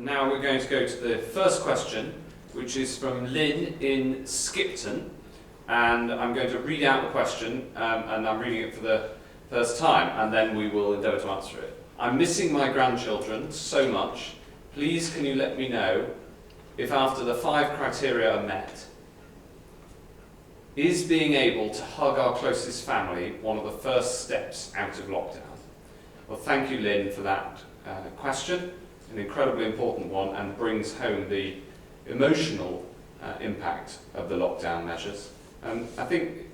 Now we're going to go to the first question, which is from Lynn in Skipton. And I'm going to read out the question, and I'm reading it for the first time, and then we will endeavour to answer it. I'm missing my grandchildren so much. Please can you let me know if after the 5 criteria are met, is being able to hug our closest family one of the first steps out of lockdown? Well, thank you, Lynn, for that question, an incredibly important one, and brings home the emotional impact of the lockdown measures. I think,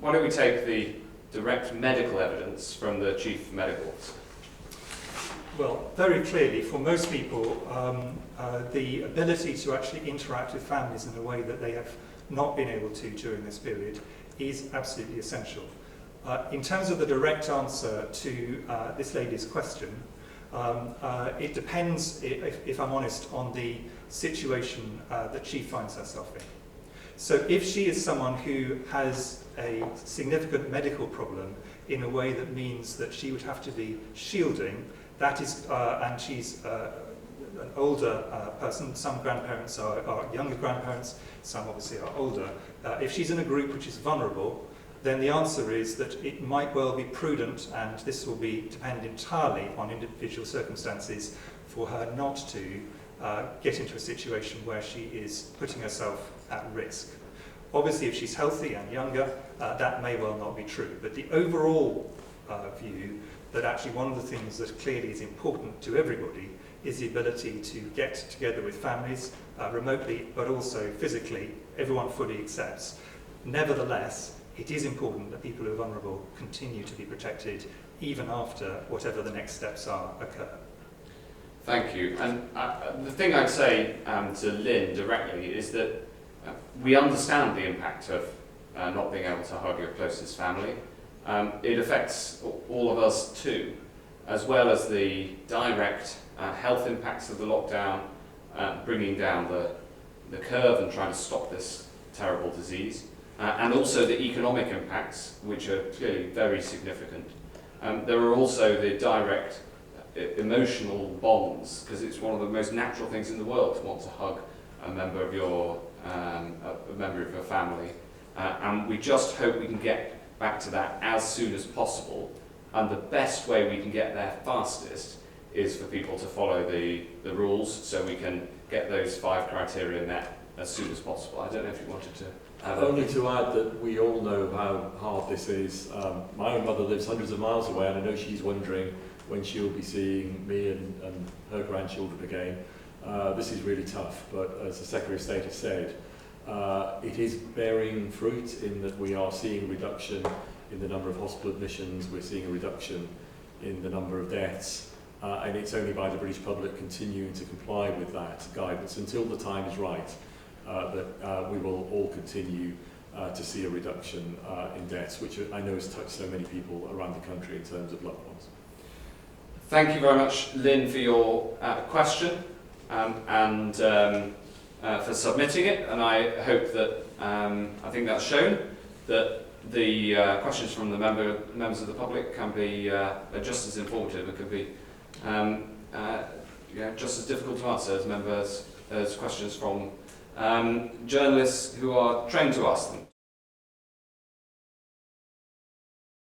why don't we take the direct medical evidence from the Chief Medical Officer? Well, very clearly, for most people, the ability to actually interact with families in a way that they have not been able to during this period is absolutely essential. In terms of the direct answer to this lady's question, it depends, if I'm honest, on the situation that she finds herself in. So if she is someone who has a significant medical problem in a way that means that she would have to be shielding, that is, and she's an older person, some grandparents are younger grandparents, some obviously are older. If she's in a group which is vulnerable, then the answer is that it might well be prudent, and this will depend entirely on individual circumstances, for her not to get into a situation where she is putting herself at risk. Obviously, if she's healthy and younger, that may well not be true. But the overall view that actually one of the things that clearly is important to everybody is the ability to get together with families remotely, but also physically, everyone fully accepts. Nevertheless, it is important that people who are vulnerable continue to be protected even after whatever the next steps are occur. Thank you. And the thing I'd say to Lynn directly is that we understand the impact of not being able to hug your closest family. It affects all of us too, as well as the direct health impacts of the lockdown, bringing down the curve and trying to stop this terrible disease, and also the economic impacts, which are clearly very significant. There are also the direct emotional bonds, because it's one of the most natural things in the world to want to hug a member of your family, and we just hope we can get back to that as soon as possible. And the best way we can get there fastest is for people to follow the rules, so we can get those 5 criteria met as soon as possible. I don't know if you wanted to add only to add that we all know how hard this is. My own mother lives hundreds of miles away, and I know she's wondering when she'll be seeing me and her grandchildren again. This is really tough, but as the Secretary of State has said, it is bearing fruit in that we are seeing a reduction in the number of hospital admissions, we're seeing a reduction in the number of deaths, and it's only by the British public continuing to comply with that guidance until the time is right that we will all continue to see a reduction in deaths, which I know has touched so many people around the country in terms of loved ones. Thank you very much, Lynn, for your question and for submitting it. And I hope that, I think that's shown that the questions from the members of the public can be just as informative and can be just as difficult to answer as questions from journalists who are trained to ask them.